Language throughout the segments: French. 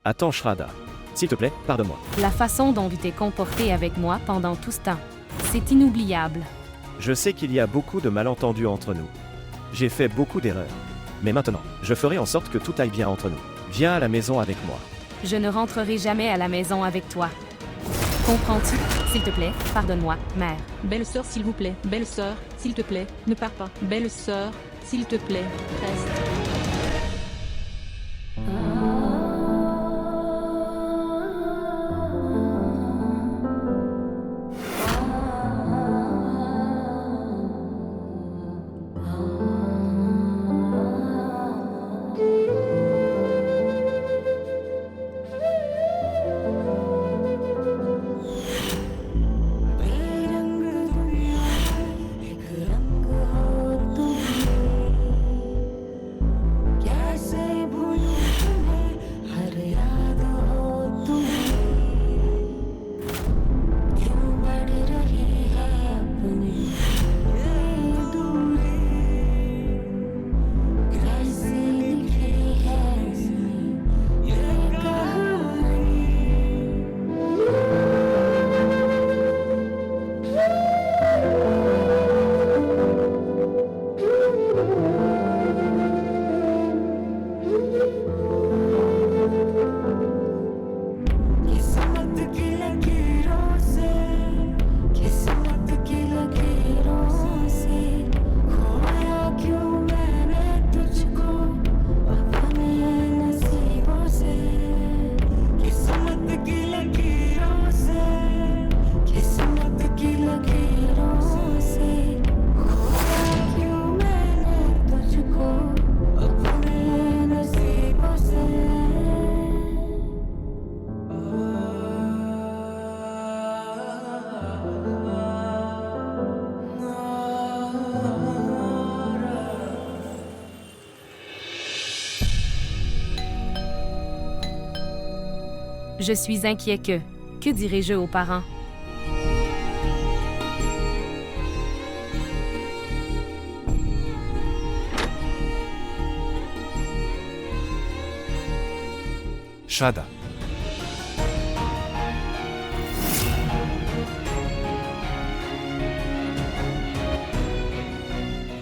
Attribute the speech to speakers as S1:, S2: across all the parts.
S1: Attends Shraddha. S'il te plaît, pardonne-moi.
S2: La façon dont tu t'es comporté avec moi pendant tout ce temps, c'est inoubliable.
S1: Je sais qu'il y a beaucoup de malentendus entre nous. J'ai fait beaucoup d'erreurs. Mais maintenant, je ferai en sorte que tout aille bien entre nous. Viens à la maison avec moi.
S2: Je ne rentrerai jamais à la maison avec toi. Comprends-tu? S'il te plaît, pardonne-moi, mère.
S3: Belle-sœur, s'il vous plaît. Belle-sœur, s'il te plaît, ne pars pas. Belle-sœur, s'il te plaît, reste.
S2: Je suis inquiet que... Que dirai-je aux parents?
S4: Shraddha.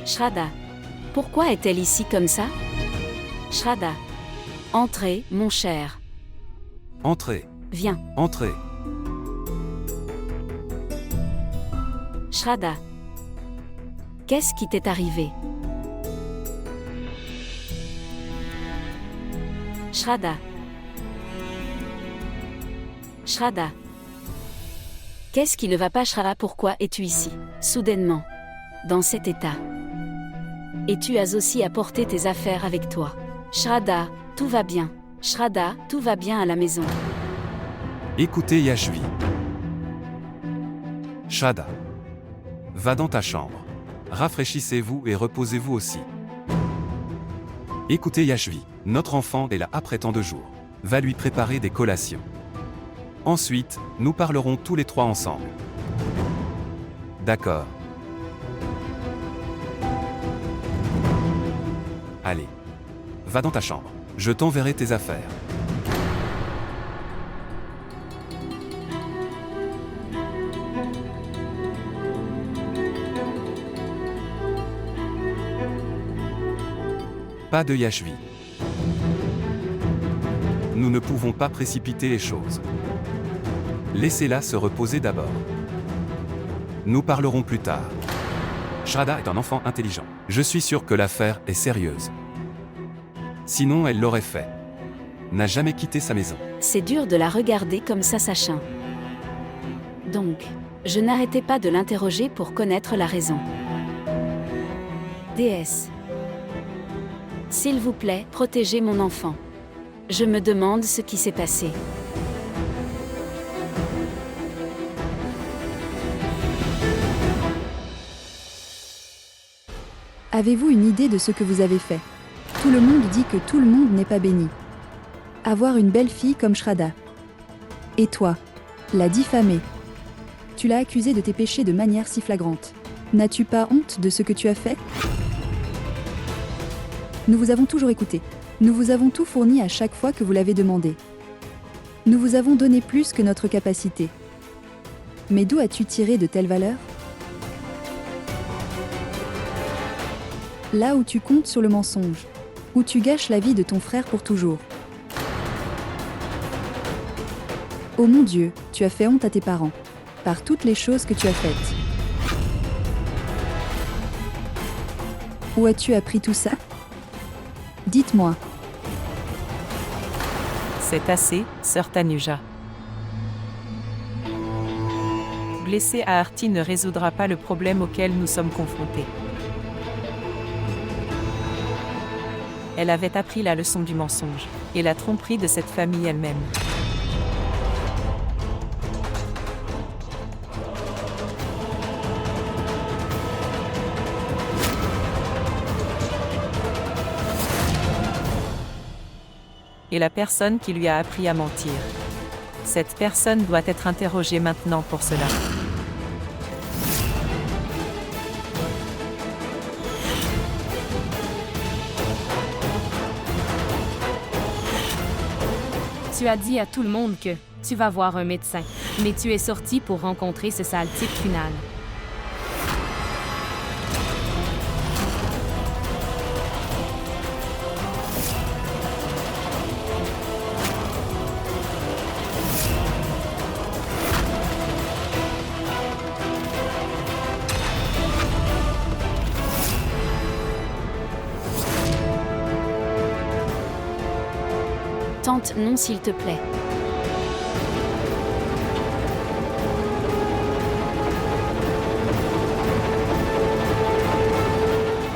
S5: Shraddha. Pourquoi est-elle ici comme ça? Shraddha. Entrez, mon cher.
S4: Entrez.
S5: Viens.
S4: Entrez.
S5: Shraddha. Qu'est-ce qui t'est arrivé? Shraddha. Shraddha. Qu'est-ce qui ne va pas, Shraddha? Pourquoi es-tu ici, soudainement, dans cet état? Et tu as aussi apporté tes affaires avec toi. Shraddha, tout va bien. Shraddha, tout va bien à la maison.
S4: Écoutez Yashvi. Shraddha. Va dans ta chambre. Rafraîchissez-vous et reposez-vous aussi. Écoutez Yashvi. Notre enfant est là après tant de jours. Va lui préparer des collations. Ensuite, nous parlerons tous les trois ensemble. D'accord. Allez. Va dans ta chambre. Je t'enverrai tes affaires. Pas de Yashvi. Nous ne pouvons pas précipiter les choses. Laissez-la se reposer d'abord. Nous parlerons plus tard. Shraddha est un enfant intelligent. Je suis sûr que l'affaire est sérieuse. Sinon, elle l'aurait fait. N'a jamais quitté sa maison.
S5: C'est dur de la regarder comme ça, Sachin. Donc, je n'arrêtais pas de l'interroger pour connaître la raison. Déesse. S'il vous plaît, protégez mon enfant. Je me demande ce qui s'est passé.
S6: Avez-vous une idée de ce que vous avez fait? Tout le monde dit que tout le monde n'est pas béni. Avoir une belle fille comme Shraddha. Et toi, la diffamée. Tu l'as accusée de tes péchés de manière si flagrante. N'as-tu pas honte de ce que tu as fait? Nous vous avons toujours écouté. Nous vous avons tout fourni à chaque fois que vous l'avez demandé. Nous vous avons donné plus que notre capacité. Mais d'où as-tu tiré de telles valeurs? Là où tu comptes sur le mensonge, où tu gâches la vie de ton frère pour toujours. Oh mon Dieu, tu as fait honte à tes parents, par toutes les choses que tu as faites. Où as-tu appris tout ça? Dites-moi.
S7: C'est assez, sœur Tanuja. Blesser Aarti ne résoudra pas le problème auquel nous sommes confrontés. Elle avait appris la leçon du mensonge, et la tromperie de cette famille elle-même. Et la personne qui lui a appris à mentir. Cette personne doit être interrogée maintenant pour cela.
S2: Tu as dit à tout le monde que tu vas voir un médecin, mais tu es sorti pour rencontrer ce sale type final.
S5: Tante, non s'il te plaît.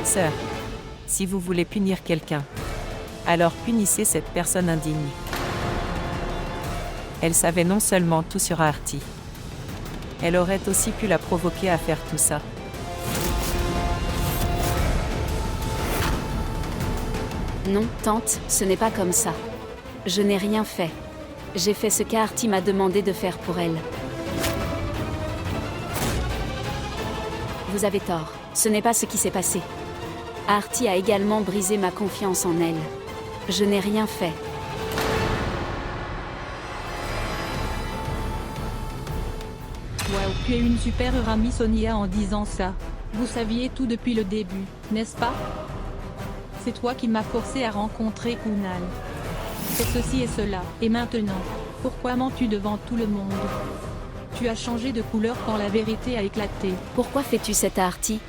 S7: Sœur, si vous voulez punir quelqu'un, alors punissez cette personne indigne. Elle savait non seulement tout sur Aarti, elle aurait aussi pu la provoquer à faire tout ça.
S5: Non, tante, ce n'est pas comme ça. Je n'ai rien fait. J'ai fait ce qu'Aarti m'a demandé de faire pour elle. Vous avez tort, ce n'est pas ce qui s'est passé. Aarti a également brisé ma confiance en elle. Je n'ai rien fait.
S3: Waouh, tu es une super amie Sonia en disant ça. Vous saviez tout depuis le début, n'est-ce pas? C'est toi qui m'as forcé à rencontrer Kunal. C'est ceci et cela, et maintenant, pourquoi mens-tu devant tout le monde? Tu as changé de couleur quand la vérité a éclaté.
S5: Pourquoi fais-tu cette à Aarti?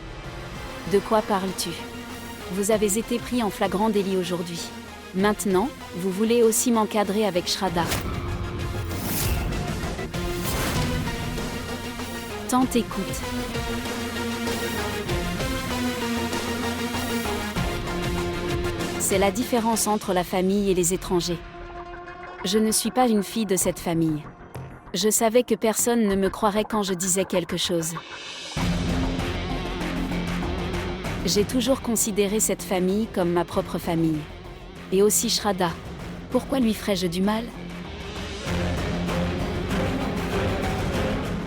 S5: De quoi parles-tu? Vous avez été pris en flagrant délit aujourd'hui. Maintenant, vous voulez aussi m'encadrer avec Shraddha. Tante, écoute. C'est la différence entre la famille et les étrangers. Je ne suis pas une fille de cette famille. Je savais que personne ne me croirait quand je disais quelque chose. J'ai toujours considéré cette famille comme ma propre famille. Et aussi Shraddha. Pourquoi lui ferais-je du mal?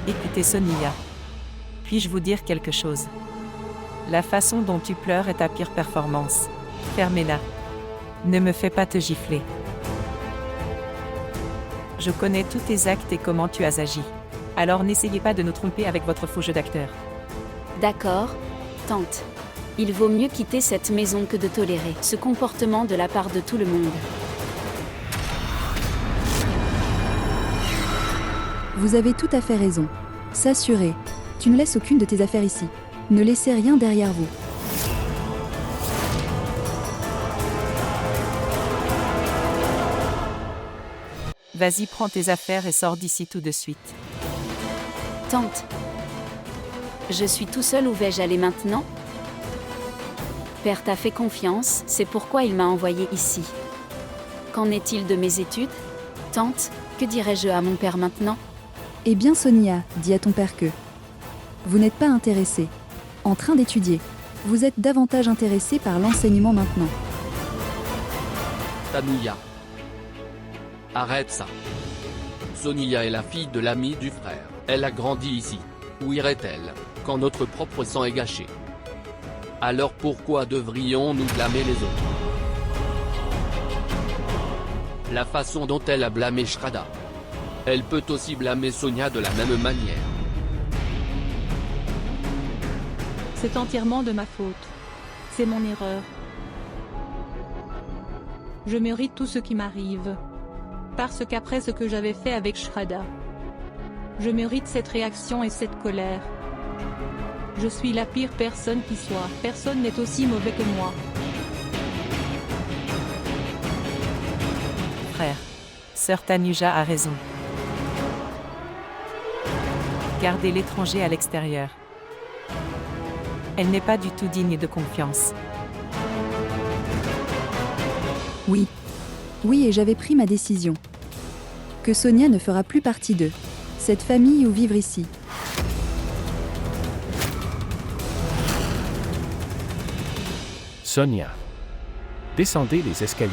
S7: Écoutez Sonia. Puis-je vous dire quelque chose? La façon dont tu pleures est ta pire performance. Fermez-la. Ne me fais pas te gifler. Je connais tous tes actes et comment tu as agi. Alors n'essayez pas de nous tromper avec votre faux jeu d'acteur.
S5: D'accord, tante. Il vaut mieux quitter cette maison que de tolérer ce comportement de la part de tout le monde.
S6: Vous avez tout à fait raison. S'assurer. Tu ne laisses aucune de tes affaires ici. Ne laissez rien derrière vous.
S7: Vas-y, prends tes affaires et sors d'ici tout de suite.
S5: Tante. Je suis tout seul, où vais-je aller maintenant? Père t'a fait confiance, c'est pourquoi il m'a envoyé ici. Qu'en est-il de mes études? Tante, que dirais-je à mon père maintenant?
S6: Eh bien Sonia, dis à ton père que vous n'êtes pas intéressé, en train d'étudier. Vous êtes davantage intéressé par l'enseignement maintenant.
S8: Tanuja. Arrête ça. Sonia est la fille de l'ami du frère. Elle a grandi ici. Où irait-elle, quand notre propre sang est gâché? Alors pourquoi devrions-nous blâmer les autres? La façon dont elle a blâmé Shraddha, Elle peut aussi blâmer Sonia de la même manière.
S3: C'est entièrement de ma faute. C'est mon erreur. Je mérite tout ce qui m'arrive. Parce qu'après ce que j'avais fait avec Shraddha, je mérite cette réaction et cette colère. Je suis la pire personne qui soit. Personne n'est aussi mauvais que moi.
S7: Frère. Sœur Tanuja a raison. Gardez l'étranger à l'extérieur. Elle n'est pas du tout digne de confiance.
S6: Oui. Oui, et j'avais pris ma décision. Que Sonia ne fera plus partie de cette famille ou vivre ici.
S9: Sonia. Descendez les escaliers.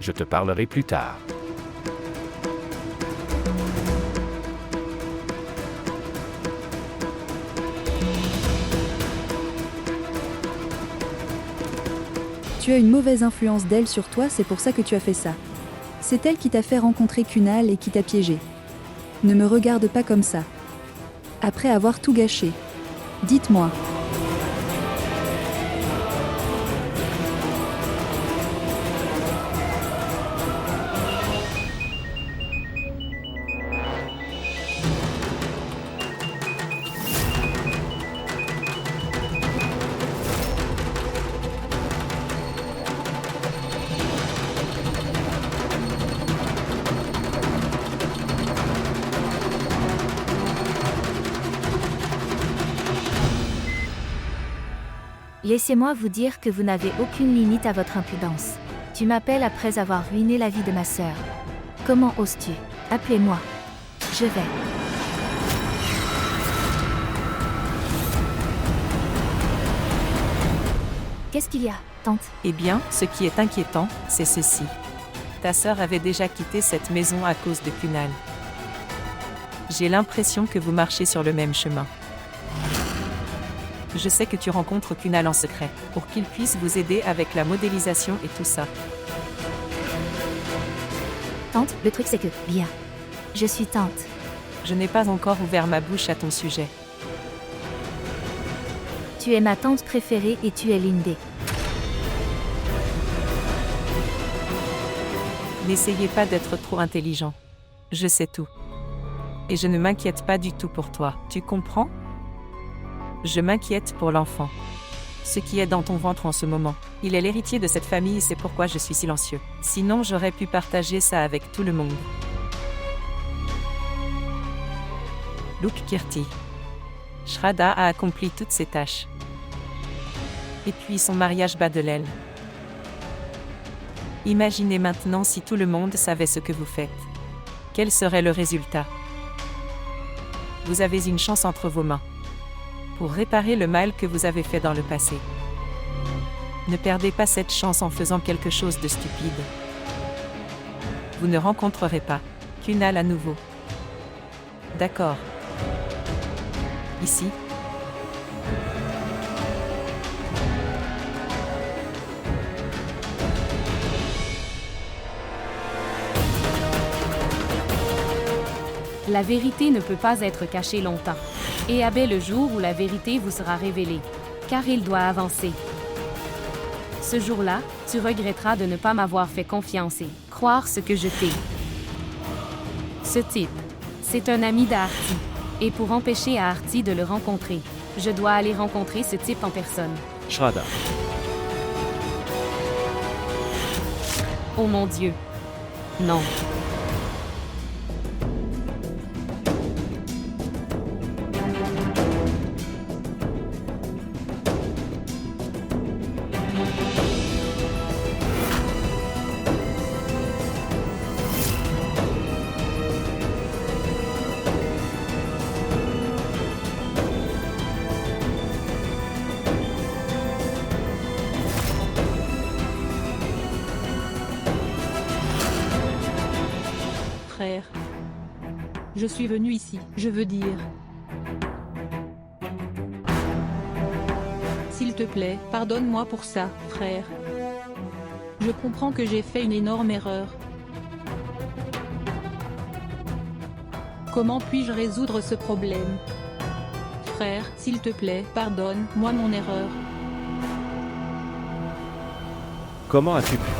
S9: Je te parlerai plus tard.
S6: Tu as une mauvaise influence d'elle sur toi, c'est pour ça que tu as fait ça. C'est elle qui t'a fait rencontrer Kunal et qui t'a piégé. Ne me regarde pas comme ça. Après avoir tout gâché. Dites-moi.
S10: Laissez-moi vous dire que vous n'avez aucune limite à votre impudence. Tu m'appelles après avoir ruiné la vie de ma sœur. Comment oses-tu? Appelez-moi. Je vais. Qu'est-ce qu'il y a, tante?
S7: Eh bien, ce qui est inquiétant, c'est ceci. Ta sœur avait déjà quitté cette maison à cause de Kunal. J'ai l'impression que vous marchez sur le même chemin. Je sais que tu rencontres Kunal en secret, pour qu'il puisse vous aider avec la modélisation et tout ça.
S10: Tante, le truc c'est que, bien. Je suis tante.
S7: Je n'ai pas encore ouvert ma bouche à ton sujet.
S10: Tu es ma tante préférée et tu es Lindé.
S7: N'essayez pas d'être trop intelligent. Je sais tout. Et je ne m'inquiète pas du tout pour toi, tu comprends? Je m'inquiète pour l'enfant. Ce qui est dans ton ventre en ce moment. Il est l'héritier de cette famille et c'est pourquoi je suis silencieux. Sinon j'aurais pu partager ça avec tout le monde. Luke Kirti. Shraddha a accompli toutes ses tâches. Et puis son mariage bat de l'aile. Imaginez maintenant si tout le monde savait ce que vous faites. Quel serait le résultat? Vous avez une chance entre vos mains. Pour réparer le mal que vous avez fait dans le passé. Ne perdez pas cette chance en faisant quelque chose de stupide. Vous ne rencontrerez pas Kunal à nouveau. D'accord. Ici.
S2: La vérité ne peut pas être cachée longtemps. Et abat le jour où la vérité vous sera révélée. Car il doit avancer. Ce jour-là, tu regretteras de ne pas m'avoir fait confiance et croire ce que je t'ai. Ce type, c'est un ami d'Aarti. Et pour empêcher Aarti de le rencontrer, je dois aller rencontrer ce type en personne.
S1: Shraddha.
S2: Oh mon Dieu. Non.
S3: Frère. Je suis venu ici, je veux dire. S'il te plaît, pardonne-moi pour ça, frère. Je comprends que j'ai fait une énorme erreur. Comment puis-je résoudre ce problème? Frère, s'il te plaît, pardonne-moi mon erreur.
S1: Comment as-tu pu?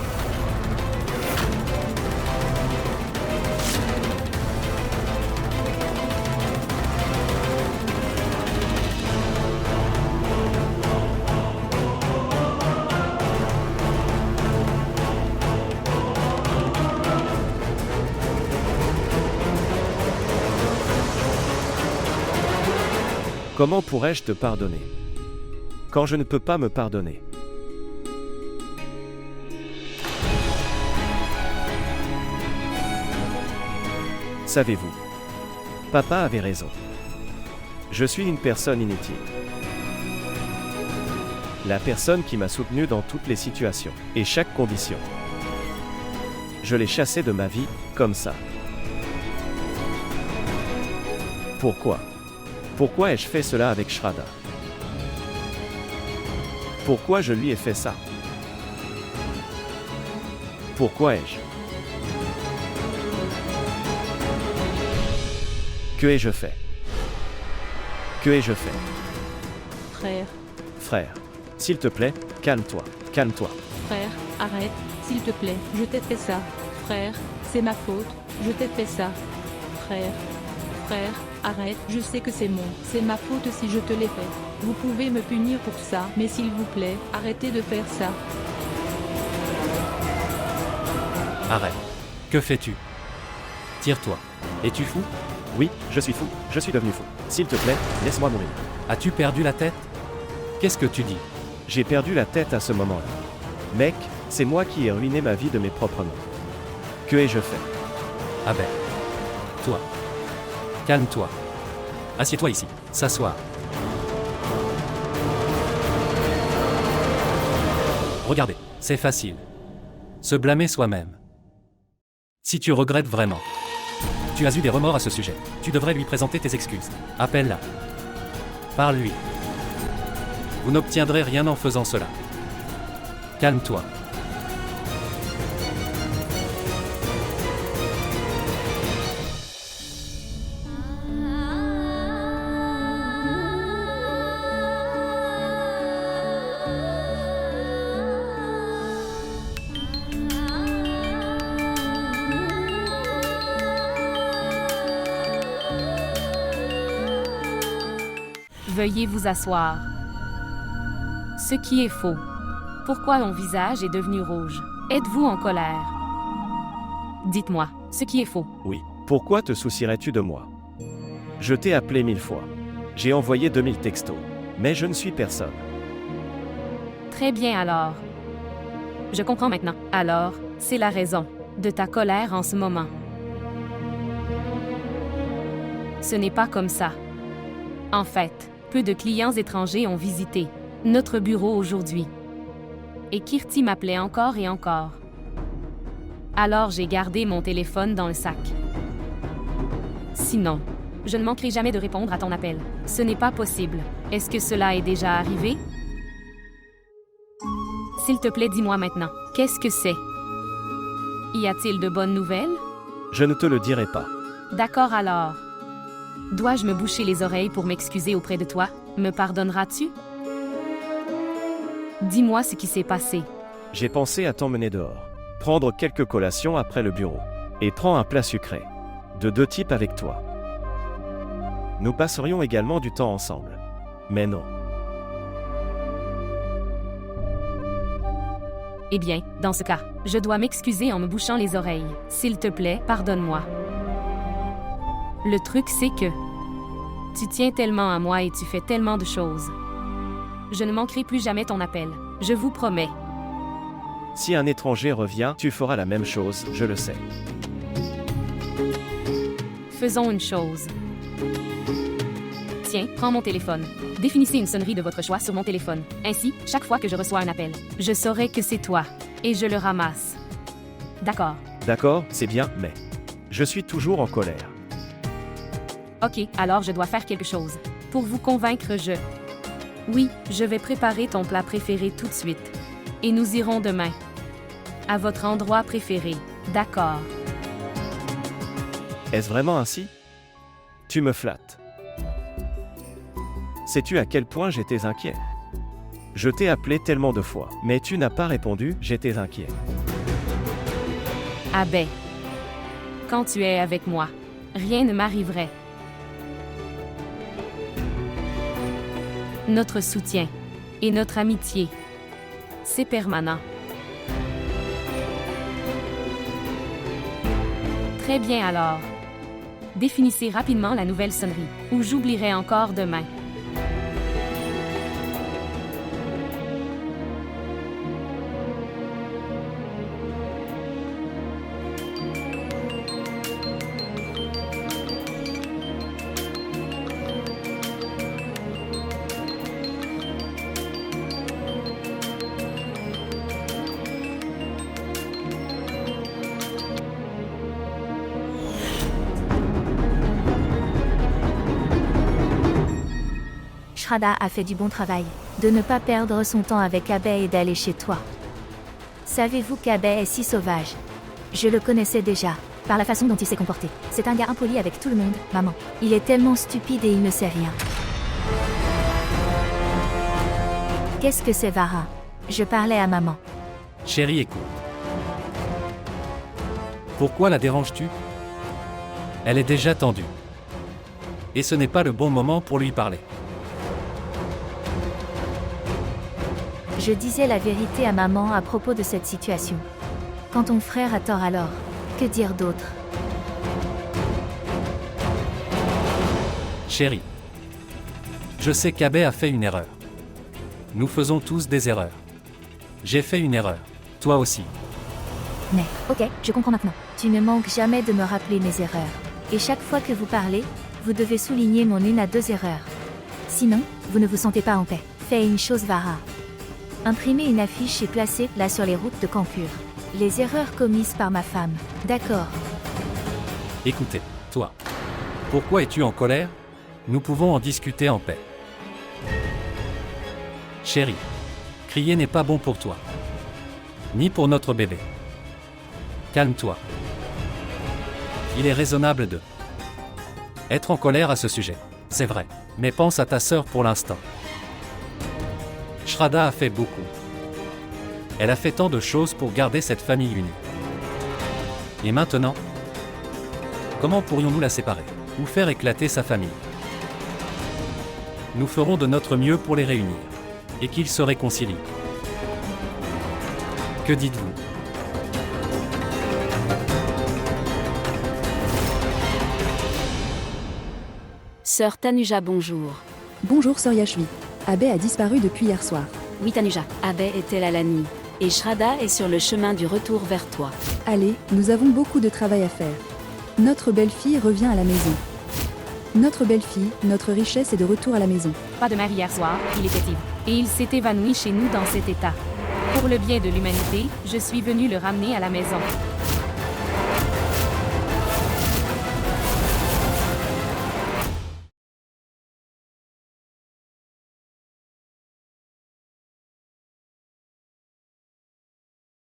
S1: Comment pourrais-je te pardonner quand je ne peux pas me pardonner? Savez-vous, papa avait raison. Je suis une personne inutile. La personne qui m'a soutenu dans toutes les situations et chaque condition. Je l'ai chassé de ma vie, comme ça. Pourquoi? Pourquoi ai-je fait cela avec Shraddha? Pourquoi je lui ai fait ça? Pourquoi ai-je? Que ai-je fait? Que ai-je fait?
S3: Frère,
S1: Frère, s'il te plaît, calme-toi, calme-toi.
S3: frère, arrête, s'il te plaît, je t'ai fait ça. Frère, c'est ma faute, je t'ai fait ça. Frère, arrête, je sais que c'est ma faute si je te l'ai fait. Vous pouvez me punir pour ça, mais s'il vous plaît, arrêtez de faire ça.
S11: Arrête. Que fais-tu? Tire-toi. Es-tu fou?
S1: Oui, je suis fou, je suis devenu fou. S'il te plaît, laisse-moi mourir.
S11: As-tu perdu la tête? Qu'est-ce que tu dis?
S1: J'ai perdu la tête à ce moment-là. Mec, c'est moi qui ai ruiné ma vie de mes propres mains. Que ai-je fait?
S11: Ah ben. Toi. Calme-toi. Assieds-toi ici. S'asseoir. Regardez, c'est facile. Se blâmer soi-même. Si tu regrettes vraiment, tu as eu des remords à ce sujet, tu devrais lui présenter tes excuses. Appelle-la. Parle-lui. Vous n'obtiendrez rien en faisant cela. Calme-toi.
S2: Veuillez vous asseoir. Ce qui est faux. Pourquoi mon visage est devenu rouge? Êtes-vous en colère? Dites-moi, ce qui est faux.
S1: Oui. Pourquoi te soucierais-tu de moi? Je t'ai appelé 1000 fois. J'ai envoyé 2000 textos. Mais je ne suis personne.
S2: Très bien alors. Je comprends maintenant. Alors, c'est la raison de ta colère en ce moment. Ce n'est pas comme ça. En fait, peu de clients étrangers ont visité notre bureau aujourd'hui. Et Kirti m'appelait encore et encore. Alors j'ai gardé mon téléphone dans le sac. Sinon, je ne manquerai jamais de répondre à ton appel. Ce n'est pas possible. Est-ce que cela est déjà arrivé? S'il te plaît, dis-moi maintenant. Qu'est-ce que c'est? Y a-t-il de bonnes nouvelles?
S1: Je ne te le dirai pas.
S2: D'accord alors. Dois-je me boucher les oreilles pour m'excuser auprès de toi? Me pardonneras-tu? Dis-moi ce qui s'est passé.
S1: J'ai pensé à t'emmener dehors. Prendre quelques collations après le bureau. Et prends un plat sucré. De 2 types avec toi. Nous passerions également du temps ensemble. Mais non.
S2: Eh bien, dans ce cas, je dois m'excuser en me bouchant les oreilles. S'il te plaît, pardonne-moi. Le truc, c'est que tu tiens tellement à moi et tu fais tellement de choses. Je ne manquerai plus jamais ton appel. Je vous promets.
S1: Si un étranger revient, tu feras la même chose, je le sais.
S2: Faisons une chose. Tiens, prends mon téléphone. Définissez une sonnerie de votre choix sur mon téléphone. Ainsi, chaque fois que je reçois un appel, je saurai que c'est toi. Et je le ramasse. D'accord.
S1: D'accord, c'est bien, mais je suis toujours en colère.
S2: Ok, alors je dois faire quelque chose. Pour vous convaincre, Oui, je vais préparer ton plat préféré tout de suite. Et nous irons demain. À votre endroit préféré. D'accord.
S1: Est-ce vraiment ainsi? Tu me flattes. Sais-tu à quel point j'étais inquiet? Je t'ai appelé tellement de fois, mais tu n'as pas répondu, j'étais inquiet.
S2: Abbé, quand tu es avec moi, rien ne m'arriverait. Notre soutien et notre amitié, c'est permanent. Très bien alors. Définissez rapidement la nouvelle sonnerie, ou j'oublierai encore demain.
S10: Shraddha a fait du bon travail, de ne pas perdre son temps avec Abbé et d'aller chez toi. Savez-vous qu'Abbé est si sauvage? Je le connaissais déjà, par la façon dont il s'est comporté. C'est un gars impoli avec tout le monde, maman. Il est tellement stupide et il ne sait rien. Qu'est-ce que c'est, Vara? Je parlais à maman.
S11: Chérie, écoute. Pourquoi la déranges-tu? Elle est déjà tendue. Et ce n'est pas le bon moment pour lui parler.
S10: Je disais la vérité à maman à propos de cette situation. Quand ton frère a tort alors, que dire d'autre?
S11: Chérie, je sais qu'Abbé a fait une erreur. Nous faisons tous des erreurs. J'ai fait une erreur. Toi aussi.
S10: Mais, ok, je comprends maintenant. Tu ne manques jamais de me rappeler mes erreurs. Et chaque fois que vous parlez, vous devez souligner mon 1 à 2 erreurs. Sinon, vous ne vous sentez pas en paix. Fais une chose, Vara. Imprimez une affiche et placez-la sur les routes de Kanpur. Les erreurs commises par ma femme. D'accord.
S11: Écoutez, toi. Pourquoi es-tu en colère? Nous pouvons en discuter en paix. Chérie, crier n'est pas bon pour toi. Ni pour notre bébé. Calme-toi. Il est raisonnable de être en colère à ce sujet. C'est vrai. Mais pense à ta sœur pour l'instant. Shraddha a fait beaucoup. Elle a fait tant de choses pour garder cette famille unie. Et maintenant, comment pourrions-nous la séparer, ou faire éclater sa famille? Nous ferons de notre mieux pour les réunir, et qu'ils se réconcilient. Que dites-vous?
S5: Sœur Tanuja, bonjour.
S6: Bonjour Sœur Yashvi. Abbé a disparu depuis hier soir.
S5: Oui Tanuja, Abbé est là la nuit. Et Shraddha est sur le chemin du retour vers toi.
S6: Allez, nous avons beaucoup de travail à faire. Notre belle-fille revient à la maison. Notre belle-fille, notre richesse est de retour à la maison.
S2: Pas de mère hier soir, il était ivre. Et il s'est évanoui chez nous dans cet état. Pour le bien de l'humanité, je suis venu le ramener à la maison.